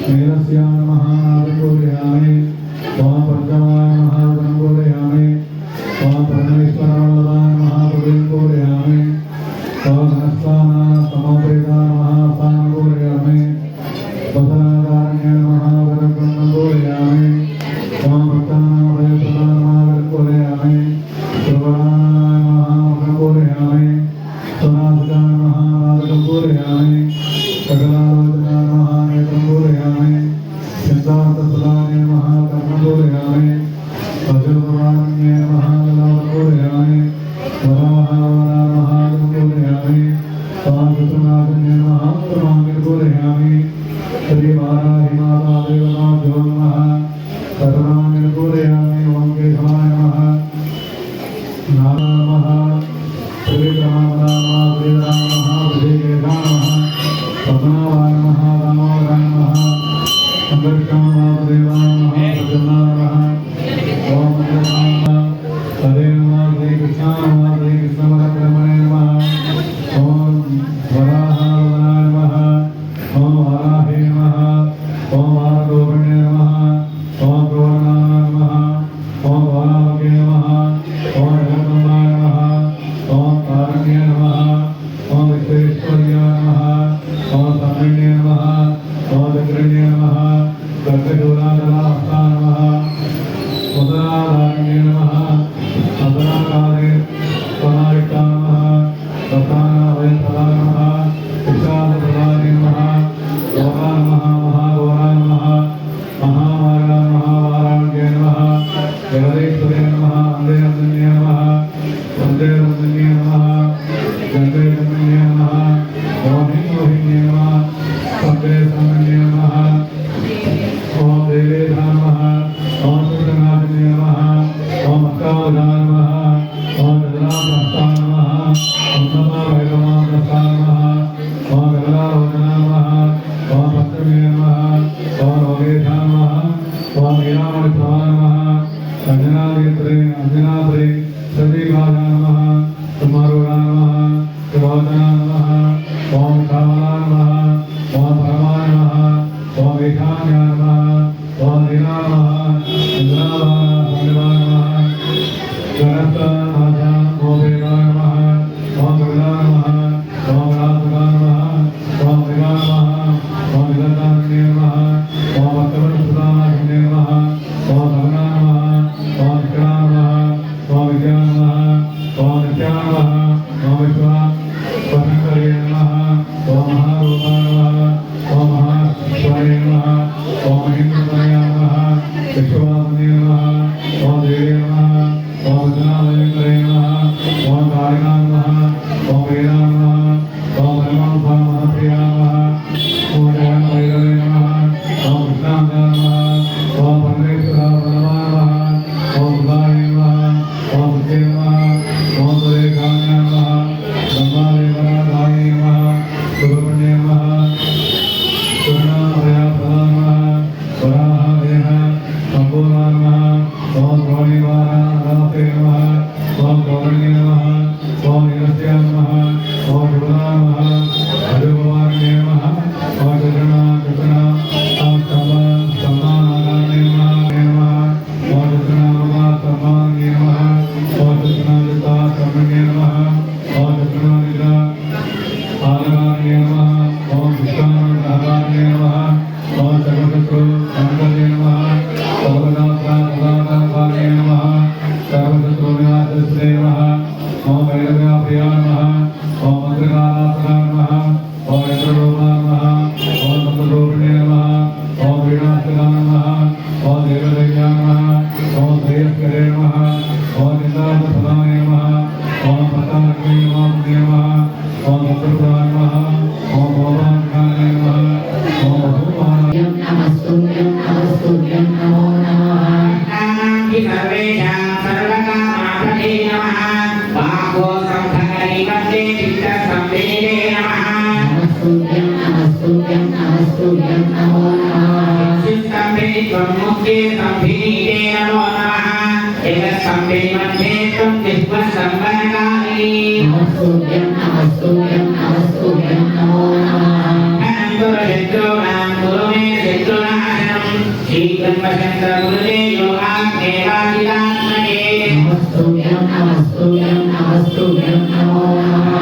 नीलस्याय नमः नादपूरयामि ओम पंचमाय नमः गणपूरयामि ओम परमेश्वराय नमः पूरयामि ओम धनस्वानाय समाप्रेताय नमः सानपूरयामि वसनादारण्य नमः वरगणपूरयामि ओम भक्तानां भयप्रदाय नमः वरपूरयामि सर्वनाय नमः वरपूरयामि सोनासुजाय नमः नादपूरयामि सकलालोचनाय नमः नेत्रपूरयामि चिन्तान्तसुधाय नमः कर्णपूरयामि अजलभवान्ये नमः गलापूरयामि वराहावराय नमः गणपूरयामि स्वामितुनाथन्ये नमः प्रमाणपूरयामि श्रीवाराहिमातादेवताभ्यो नमः करुणापूरयामि ओम केशवाय नमः नारायणाय नमः त्रिविक्रमाय नमः श्रीराम नमः श्रीकेशाय नमः पद्मनाभाय नमः रामाय नमः अम्बरीषादेवाय नमः प्रसन्नाय नमः ओम नमः हरे नमः श्री कृष्णाय नमः श्री कृष्णपरब्रह्मणे नमः ओम वराहाय नमः ओम वाराहे नमः ओम वारगोपणे नमः ओम गौरनाय नमः ओम वारावके नमः ओम जगदम्बाय नमः ओम तारण्ये नमः ओम विश्वेश्वर्याय नमः ओम सारण्ये नमः ओम चक्रण्ये नमः कर्कशूलाचलाहस्ताय नमः उदराधारण्ये नमः अदराकारे स्वनायिकाय नमः रसायनाभयप्रदाय नमः विषादप्रदाय नमः गौराय नमः महागौराय नमः महामार्गाय नमः वाराण्ये नमः जगदीश्वरे नमः अन्धेरन्धन्ये नमः वन्देरन्धन्ये नमः गङ्गेरन्धन्ये नमः मोहिन्ये नमः सन्देशन्ये नमः ओम देवेशाय नमः ओम कृष्णनाथन्ये नमः ओम अक्कावधाय नमः ओम जगन्नाथाय नमः ओम नमः नमः ओम गगनालोचनाय नमः ओम पश्चिमे नमः ओम योगेशाय नमः ओम नीलामणिप्रभाय नमः अंजनाद्रे सतीकाय नमः कुमारोगाय नमः सुभाषाय नमः ओम कामलाय नमः ओम परमाय नमः ओम ईशान्याय नमः ओम नीलाय नमः इंद्राय नमः गणपतनाथ ओम वेदाय नमः ओम गरुडाय नमः ओम रासुगाय नमः ओम देवाय नमः ओम विदतान्ये नमः ओम भक्तवत्सलाय नमः ओम भगवाय नमः ओम विष्णाय नमः ओम विद्याय नमः ओम नित्याय नमः ओम विश्वात्मकर्ये नमः ओम महारूपाय नमः ओम महाश्वरे नमः ओम महिन्द्रतनये नमः विश्ववासने नमः ओम देवे नमः ओम जनालयंकरे नमः ओम कारिणाय नमः ओम वेदाय नमः ओम परमात्माय नमः प्रियाय नमः ओम जगन्मयवे नमः ओम कृष्णाय नमः ओम परमेश्वराय नमः ओम बुधाय नमः ओम बुद्धे नमः ओम सुरेखाय नमः ब्रह्मादेवाय नमः सुब्रह्मण्ये नमः पूर्णाभयप्रदाय नमः वराहदेह सम्पूर्णाय नमः ओम गौरीवाराधते नमः ओम गौरण्ये नमः ओम नीलस्याय नमः ओम शुभदाय नमः अजोभवान्ये नमः ओम चक्रना ओम स्तम्भानागान्ये नमः ओम चक्रनामगास्तम्भान्ये नमः ओम चक्रनादितास्तम्भन्ये नमः ओम चक्रनादिता आलगान्ये नमः ओम विश्वानन्दहागान्ये नमः ओम सर्वशत्रु संकल्ये नमः सर्वदात्मात्मात्मात्मान्ये नमः सर्वशत्रुविनाशस्ते नमः ओम भैरव्याप्रियाय नमः ओम मंत्रकालात्मनाय नमः ओम यत्ररूपाय नमः ओम तत्त्वरूपिणे नमः ओम वीणास्पदाय नमः ओम देवदैत्याय नमः ओम श्रेयस्करे नमः ओम निन्दार्थप्रदाय नमः ओम प्रतालक्ष्मी नमः ओम भक्तप्रदाय नमः ओम भगवान्काय नमः ओम भगवान् नमस्तुभ्यं नमो नमः सर्वेषां सर्वकामापते नमः बाहो संभगरि मध्ये चित्तसंवेदे नमः नमस्तुभ्यं नमो नमः चित्तम्भे त्वमुक्ते संभिनीते नमो नमः एकस्कम्भे मध्ये त्वं विश्वसंवरकारिणी नमस्तुभ्यं नमो नमः अनन्तरशत्रूणां गुरुमे शत्रुः शीघ्रं पश्यन्तु गुरुते यो आग्नेवादिलात्मने नमस्तुभ्यं नमस्तुभ्यं नमस्तुभ्यं नमो नमः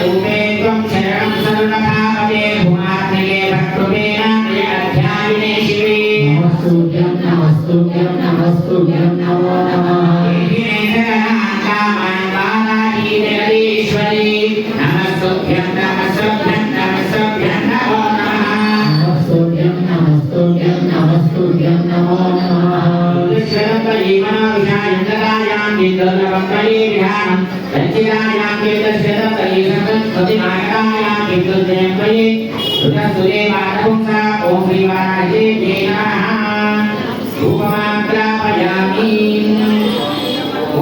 रूपे त्वं शरणं सर्वकामदे भुमात्मके भक्तुमेनात्मये अध्यायिने शिवे नमस्तुभ्यं नमस्तुभ्यं नमस्तुभ्यं नमो नमः नमस्तुभ्यं नमस्तुभ्यं नमस्तुभ्यं नमो नमः नमस्तुभ्यं नमस्तुभ्यं नमस्तुभ्यं नमो नमः विधायां विद्युल्लभङ्कये विधानं रचितायां वेदस्यतये संस्कृतिमार्गायां विद्युल्लभङ्कये सुरसुरेवादपुंसा ॐ श्रीवाराजे नमः रूपमात्रापयामि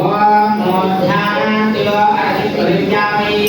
ॐ मोक्षान्तिलो अर्चितुर्यामि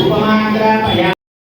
उपमात्रा